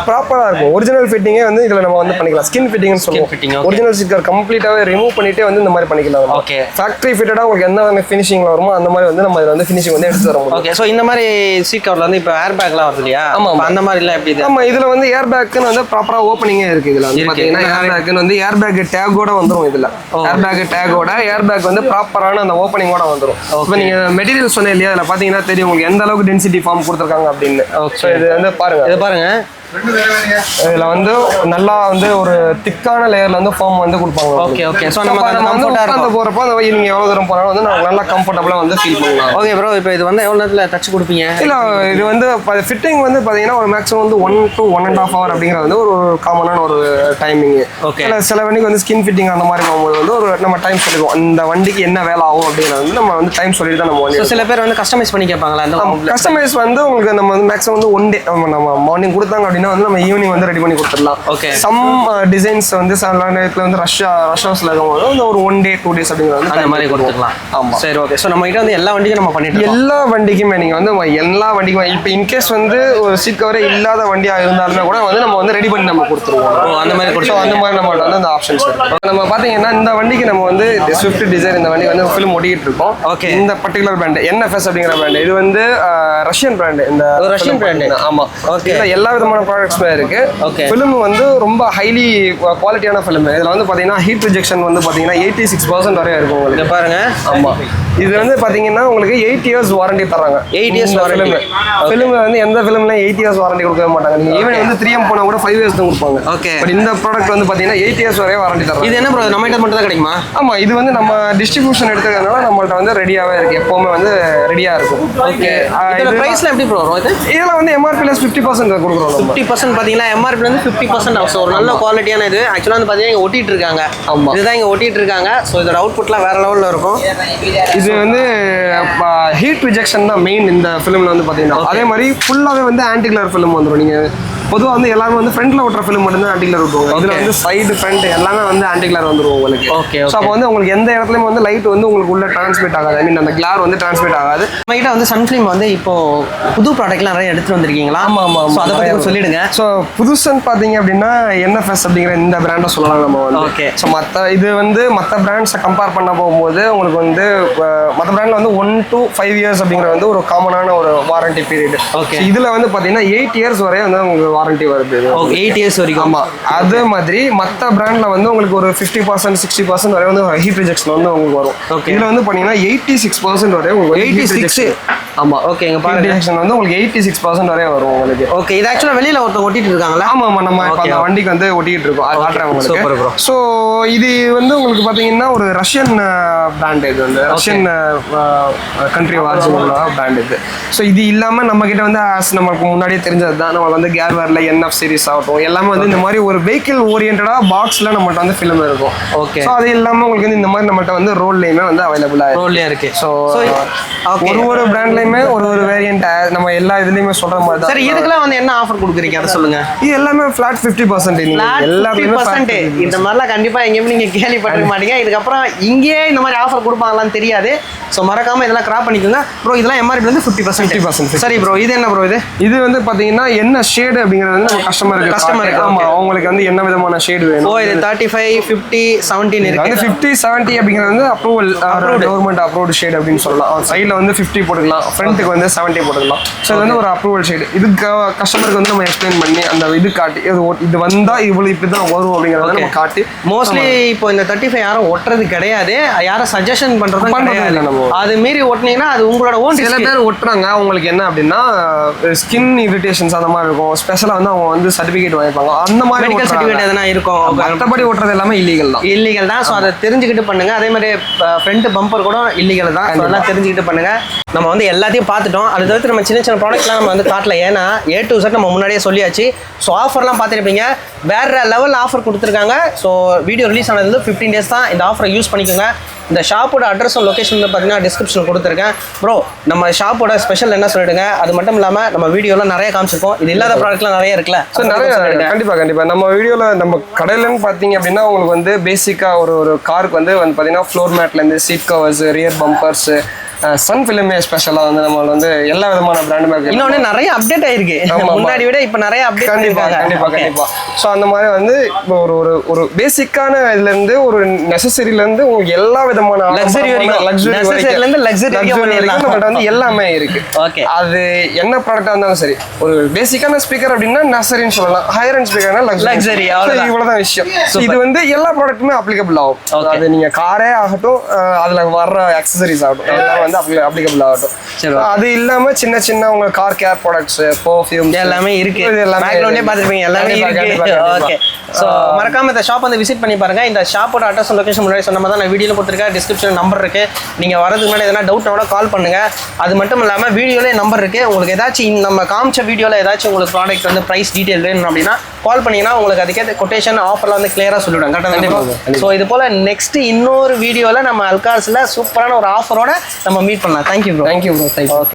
ப்ராப்பரா இருக்கும் ஒரிஜினல் ஃபிட்டிங்கே வந்து இதுல நம்ம வந்து பண்ணிக்கலாம் ஸ்கின் ஃபிட்டிங்னு சொல்லுவோம் ஒரிஜினல் ஸ்டிக்கர் கம்ப்ளீட்டாவே ரிமூவ் பண்ணிட்டே வந்து இந்த மாதிரி பண்ணிக்கலாம். ஓகே. ஃபேக்டரி ஃபிட்டடா உங்களுக்கு என்ன ஃபினிஷிங்ல வருமோ அந்த மாதிரி வந்து நம்ம இதுல வந்து ஃபினிஷிங் வந்து எடுத்து தர முடியும். ஓகே. ஸோ இந்த மாதிரி சீட் கவர்ல வந்து இப்போ ஏர் பேக்லாம் வருது இல்லையா? ஆமா அந்த மாதிரிலாம் எப்படி இது? ஆமா, இதுல வந்து ஏர் பேக்குன்னு வந்து ப்ராப்பரா ஓப்பனிங்கே இருக்கு. இதுல வந்து பாத்தீங்கன்னா ஏர் பேக்குன்னு வந்து ஏர் பேக் டேகோட வந்துரும். இதுல ஏர் பேக் டேகோட ஏர் பேக் வந்து ப்ராப்பரான அந்த ஓப்பனிங்கோட வந்துரும். இப்போ நீங்க மெட்டீரியல் சொன்னீங்க இல்லையா, அதுல பாத்தீங்கன்னா தெரியும் உங்களுக்கு எந்த அளவுக்கு டென்சிட்டி ஃபார்ம் கொடுத்துருக்காங்க அப்படின்னு. ஸோ இது வந்து பாருங்க, இது பாருங்க, இதுல வந்து நல்லா வந்து ஒரு திக்கான லேயர்ல வந்து ஃபார்ம் வந்து கொடுப்பாங்க. Okay okay. ஸோ நம்ம கம்ஃபர்ட்டா அந்த போறப்போ அந்த நீங்க எவ்வளவு தூரம் போனாலும் வந்து நல்லா கம்ஃபர்டபுளா வந்து ஃபீல் பண்ணலாம். Okay bro. இப்போ இது வந்து எவ்வளவு நேரத்துல தச்சு கொடுப்பீங்க? இல்ல, இது வந்து ஃபிட்டிங் வந்து பாத்தீங்கன்னா ஒரு மேக்ஸிமம் வந்து 1 to 1.5 hour அப்படிங்கிறது வந்து ஒரு காமனான ஒரு டைமிங். ஓகே. சில வண்டிக்கு வந்து ஸ்கின் ஃபிட்டிங் அந்த மாதிரி போகும்போது வந்து ஒரு நம்ம டைம் சொல்லிடுவோம், இந்த வண்டிக்கு என்ன வேலை ஆகும் அப்படிங்கிறது வந்து நம்ம வந்து டைம் சொல்லிட்டு தான் நம்ம வண்டி. சில பேர் வந்து கஸ்டமைஸ் பண்ணி கேட்பாங்களா? அந்த கஸ்டமைஸ் வந்து உங்களுக்கு நம்ம வந்து மேக்ஸிமம் வந்து 1 day நம்ம மார்னிங் கொடுத்தாங்க அப்படின்னா வந்து நம்ம ஈவினிங் வந்து ரெடி பண்ணி கொடுத்துடலாம். ஓகே. சம் டிசைன்ஸ் வந்து சில நேரத்தில் வந்து ரஷ் ஹவர்ஸ்ல இருக்கும்போது வந்து ஒரு 1 day 2 days அப்படிங்கிறது அந்த மாதிரி கொடுத்துக்கலாம். ஆமா. சரி, ஓகே. ஸோ நம்ம கிட்ட வந்து எல்லா வண்டிக்கும் நம்ம பண்ணிட்டு எல்லா வண்டிக்குமே நீங்க வந்து எல்லா வண்டிக்கும் இப்போ இன்கேஸ் வந்து ஒரு சீட் கவரே இல்லாத வண்டியா இருந்தாலுமே கூட வந்து நம்ம வந்து ரெடி பண்ணி நம்ம கொடுத்துருவோம். அந்த மாதிரி கொடுத்தோம். அந்த மாதிரி நம்ம வந்து அந்த ஆப்ஷன்ஸ் இருக்கு. நம்ம பாத்தீங்கன்னா இந்த வண்டிக்கு நம்ம வந்து ஸ்விஃப்ட் டிசைர் இந்த வண்டி வந்து ஃபிலிம் ஒட்டிட்டு இருக்கோம். ஓகே. இந்த பர்டிகுலர் பிராண்ட் NFS அப்படிங்கிற பிராண்ட், இது வந்து ரஷ்யன் பிராண்ட். இந்த ரஷ்யன் பிராண்ட். ஆமா. ஓகே. இதுல எல்லா விதமான ப்ராடக்ட்ஸுமே இருக்கு. ஓகே. ஃபிலிம் வந்து ரொம்ப ஹைலி குவாலிட்டியான ஃபிலிம். இதுல வந்து பாத்தீங்கன்னா ஹீட் ரிஜெக்ஷன் வந்து பாத்தீங்கன்னா 86% வரை இருக்கும் உங்களுக்கு. பாருங்க. ஆமா. இது வந்து பாத்தீங்கன்னா உங்களுக்கு 8 years வாரண்டி தராங்க. 8 years வாரண்டி. ஃபிலிம் வந்து எந்த ஃபிலிம்ல 8 years வாரண்டி கொடுக்க மாட்டாங்க. நீங்க ஈவன் வந்து 3M போனா கூட 5 years தான் கொடுப்பாங்க. ஓகே. பட் இந்த ப்ராடக்ட் வந்து பாத்தீங்கன்னா 8 years வரை வாரண்டி தராங்க. இது என்ன ப்ரோ, நம்ம கிட்ட மட்டும் தான் கிடைக்குமா? ஆமா, இது வந்து நம்ம டிஸ்ட்ரிபியூஷன் எடுத்துக்கிறதுனால நம்மள்ட்ட வந்து ரெடியாவே இருக்கு, எப்பவுமே வந்து ரெடியா இருக்கும். ஓகே. இதோட பிரைஸ்ல எப்படி ப்ரோ வரும்? இதுல வந்து MRP less 50% கொடுக்குறோம். 50% பாத்தீங்கன்னா MRP வந்து 50% ஆஃப். ஒரு நல்ல குவாலிட்டியான இது. ஆக்சுவலா வந்து பாத்தீங்கன்னா இங்க ஒட்டிட்டு இருக்காங்க. ஆமா. இதுதான் இங்க ஒட்டிட்டு இருக்காங்க. ஸோ இதோட அவுட்புட்லாம் வேற லெவல்ல இருக்கும். இது வந்து ஹீட் ரிஜெக்ஷன் தான் மெயின் இந்த ஃபிலிம்ல வந்து பாத்தீங்கன்னா. அதே மாதிரி ஃபுல்லாவே வந்து ஆன்டி கிளர் ஃபிலிம் வந்துடும். நீங்க பொதுவாக வந்து எல்லாரும் வந்து ஃப்ரண்ட்ல ஓட்டுற ஃபிலிம் மட்டும் தான் ஆன்டி கிளர் விட்டுருவாங்க. இதுல வந்து சைடு ஃப்ரண்ட் எல்லாமே வந்து ஆன்டி கிளர் வந்துடும் உங்களுக்கு. ஓகே. ஸோ அப்போ வந்து உங்களுக்கு எந்த இடத்துலயும் வந்து லைட் வந்து உங்களுக்கு உள்ள டிரான்ஸ்மிட் ஆகாது. ஐ மீன் அந்த கிளார் வந்து டிரான்ஸ்மிட் ஆகாது. நம்ம கிட்ட வந்து சன்ஃபிலிம் வந்து இப்போ புது ப்ராடக்ட்லாம் நிறைய எடுத்துட்டு வந்திருக்கீங்களா? ஆமா ஆமா. ஸோ அதை பத்தி சொல்லிடுங்க. ஸோ புதுசுன்னு பார்த்தீங்க அப்படின்னா NFS அப்படிங்கிற இந்த பிராண்டை சொல்லலாம் நம்ம வந்து. ஓகே. ஸோ இது வந்து மற்ற பிராண்ட்ஸை கம்பேர் பண்ண போகும்போது உங்களுக்கு வந்து மற்ற பிராண்டில் வந்து 1 to 5 years அப்படிங்கிற வந்து ஒரு காமனான ஒரு வாரண்டி பீரியட். ஓகே. இதுல வந்து பார்த்தீங்கன்னா 8 years வரை வந்து உங்களுக்கு வாரண்டி வருது. 8 years வரைக்கும். ஆமா. அதே மாதிரி மற்ற பிராண்ட்ல வந்து உங்களுக்கு ஒரு 50% 60% வரை வந்து ஹீட் ரிஜெக்ஷன் வந்து உங்களுக்கு வரும். ஓகே. இதுல வந்து பாத்தீங்கன்னா 86% வரை உங்களுக்கு 86. ஆமா. ஓகே. இங்க பாருங்க, ரிஜெக்ஷன் வந்து உங்களுக்கு 86% வரை வரும் உங்களுக்கு. ஓகே. இது ஆக்சுவலா வெளியில ஒருத்தர் ஒட்டிட்டு இருக்காங்களா? ஆமா ஆமா. நம்ம இப்ப அந்த வண்டிக்கு வந்து ஒட்டிட்டு இருக்கோம். அது காட்டுறேன் உங்களுக்கு. Super bro. சோ இது வந்து உங்களுக்கு பாத்தீங்கன்னா ஒரு ரஷ்யன் பிராண்ட். இது வந்து ரஷ்யன் கண்ட்ரி ஆரிஜின் உள்ள பிராண்ட் இது. ஸோ இது இல்லாம நம்ம கிட்ட வந்து நமக்கு முன்னாடியே தெரிஞ்சது தான், நம்ம வந்து கேர்வேர்ல NF சீரிஸ் ஆகட்டும் எல்லாமே வந்து இந்த மாதிரி ஒரு வெஹிக்கிள் ஓரியன்டா பாக்ஸ்ல நம்மகிட்ட வந்து ஃபிலிம் இருக்கும். ஓகே. ஸோ அது இல்லாம உங்களுக்கு வந்து இந்த மாதிரி நம்மகிட்ட வந்து ரோல்லையுமே வந்து அவைலபிளா ரோல்லையா இருக்கு. So okay. ஒரு பிராண்ட்லயுமே ஒரு வேரியன்ட் நம்ம எல்லா இதுலயுமே சொல்ற மாதிரி தான். சரி, இதுக்கெல்லாம் வந்து என்ன ஆஃபர் கொடுக்குறீங்க அதை சொல்லுங்க. இது எல்லாமே ஃபிளாட் 50%. எல்லாருமே 50%. இந்த மாதிரிலாம் கண்டிப்பா எங்கேயுமே நீங்க கேள்விப்பட்டிருக்க மாட்டீங்க. இதுக்கப்புறம் இங்கேயே இந்த மாதிரி ஆஃபர் கொடுப்பாங்களான்னு தெரியாது. ஸோ மறக்காம இதெல்லாம் கிராப் பண்ணிக்கோங்க ப்ரோ. இதெல்லாம் MRP வந்து 50%. சரி ப்ரோ, இது என்ன ப்ரோ? இது வந்து பாத்தீங்கன்னா என்ன ஷேடு அப்படிங்கிறது வந்து நம்ம கஸ்டமருக்கு ஆமா அவங்களுக்கு வந்து என்ன விதமான ஷேடு வேணும். ஓ, இது 35, 50, 17 இருக்கு. வந்து 50, 70 அப்படிங்கிறது வந்து அப்ரூவல் கவர்மெண்ட் அப்ரூவ்டு ஷேட் அப்படின்னு சொல்லலாம். சைடுல வந்து 50 போட்டுக்கலாம், ஃப்ரண்ட்டுக்கு வந்து 70 போட்டுக்கலாம். ஸோ இது வந்து ஒரு அப்ரூவல் ஷேடு. இது கஸ்டமருக்கு வந்து நம்ம எக்ஸ்பிளைன் பண்ணி அந்த இது காட்டி இது வந்தா இவ்வளவு இப்படிதான் வரும் அப்படிங்கறத நம்ம காட்டி. மோஸ்ட்லி இப்போ இந்த 35 யாரும் ஒட்டுறது கிடையாது, யாரும் சஜஷன் பண்றதும் கிடையாது. அது மீறி ஒட்டினீங்கன்னா அது உங்களோட ஓன். சில பேர் ஒட்டுறாங்க, அவங்களுக்கு என்ன அப்படின்னா ஸ்கின் இரிட்டேஷன்ஸ் அந்த மாதிரி இருக்கும். ஸ்பெஷலா வந்து அவங்க வந்து சர்டிபிகேட் வாங்கிப்பாங்க. அந்த மாதிரி மெடிக்கல் சர்டிபிகேட் எதனா இருக்கும். மற்றபடி ஒட்டுறது எல்லாமே இல்லீகல் தான். ஸோ அதை தெரிஞ்சுக்கிட்டு பண்ணுங்க. அதே மாதிரி ஃப்ரண்ட் பம்பர் கூட இல்லீகல் தான். அதெல்லாம் தெரிஞ்சுக்கிட்டு பண்ணுங்க. நம்ம வந்து எல்லாத்தையும் பார்த்துட்டோம். அதை தவிர்த்து நம்ம சின்ன சின்ன ப்ராடக்ட்லாம் நம்ம வந்து காட்டல. ஏன்னா A to Z நம்ம முன்னாடியே சொல்லியாச்சு. ஸோ ஆஃபர்லாம் பார்த்துருப்பீங்க, வேற லெவல் ஆஃபர் கொடுத்துருக்காங்க. ஸோ வீடியோ ரிலீஸ் ஆனது 15 days தான். இந்த ஆஃபரை யூஸ் பண்ணிக்கோங்க. இந்த ஷாப்போட அட்ரஸும் லொகேஷன் பார்த்தீங்கன்னா டிஸ்கிரிப்ஷன் கொடுத்துருக்கேன். ப்ரோ, நம்ம ஷாப்போட ஸ்பெஷல் என்ன சொல்லிடுங்க. அது மட்டும் இல்லாமல் நம்ம வீடியோலாம் நிறைய காமிச்சிருக்கோம். இது இல்லாத ப்ராடக்ட்லாம் நிறைய இருக்குல்ல. ஸோ நிறைய கண்டிப்பாக நம்ம வீடியோவில் நம்ம கடையிலன்னு பார்த்தீங்க அப்படின்னா உங்களுக்கு வந்து பேசிக்காக ஒரு காருக்கு வந்து பார்த்தீங்கன்னா ஃப்ளோர் மேட்லேருந்து seat covers, rear bumpers, sun ஃபிலிமே ஸ்பெஷலாக வந்து நம்ம வந்து எல்லா விதமான பிராண்டுமே இருக்கு. இன்னொன்னு நிறைய அப்டேட் ஆயிருக்கு, முன்னாடி விட இப்போ நிறைய அப்டேட் கண்டிப்பா. ஸோ அந்த மாதிரி வந்து இப்போ ஒரு பேசிக்கான இதுல இருந்து ஒரு நெசசரியில இருந்து உங்களுக்கு எல்லா விதமான லக்ஸரி வந்து எல்லாமே இருக்கு. அது என்ன ப்ராடக்டா இருந்தாலும் சரி, ஒரு பேசிக்கான ஸ்பீக்கர் அப்படின்னா நெசரின்னு சொல்லலாம், ஹையர் அண்ட் ஸ்பீக்கர்னா லக்ஸரி, இவ்வளவுதான் விஷயம். இது வந்து எல்லா ப்ராடக்ட்டுமே அப்ளிகபிள் ஆகும். அது நீங்க காரே ஆகட்டும், அதுல வர்ற அக்சசரிஸ் ஆகட்டும், எல்லாம் வந்து அப்ளிகபிள் ஆகட்டும். அது இல்லாம சின்ன சின்ன உங்க கார் கேர் ப்ராடக்ட்ஸ், பெர்ஃப்யூம் எல்லாமே இருக்கு. பேக்ரவுண்டே பார்த்துருப்பீங்க, எல்லாமே இருக்கு. ஓகே, ஸோ மறக்காம இந்த ஷாப் வந்து விசிட் பண்ணி பாருங்க. இந்த ஷாப்போட அட்ரஸ் லொகேஷன் முன்னாடி சொன்ன மாதிரி தான் நான் வீடியோவில் கொடுத்துருக்கேன், டிஸ்கிரிப்ஷன் நம்பர் இருக்கு. நீங்க வரதுக்கு முன்னாடி எதனா டவுட்னா கால் பண்ணுங்க. அது மட்டும் இல்லாமல் வீடியோலே நம்பர் இருக்கு. உங்களுக்கு ஏதாச்சும் நம்ம காமிச்ச வீடியோவில் ஏதாச்சும் உங்களுக்கு ப்ராடக்ட் வந்து ப்ரைஸ் டீடைல் வேணும் அப்படின்னா கால் பண்ணீங்கன்னா உங்களுக்கு அதுக்கேற்ற கொட்டேஷன் ஆஃபர்லாம் வந்து கிளியராக சொல்லிவிடுங்க. கரெக்டாக. ஸோ இது போல நெக்ஸ்ட் இன்னொரு வீடியோவில் நம்ம அல்கார்ஸில் சூப்பரான ஒரு ஆஃபரோட நம்ம மீட் பண்ணலாம். Thank you bro. ஓகே.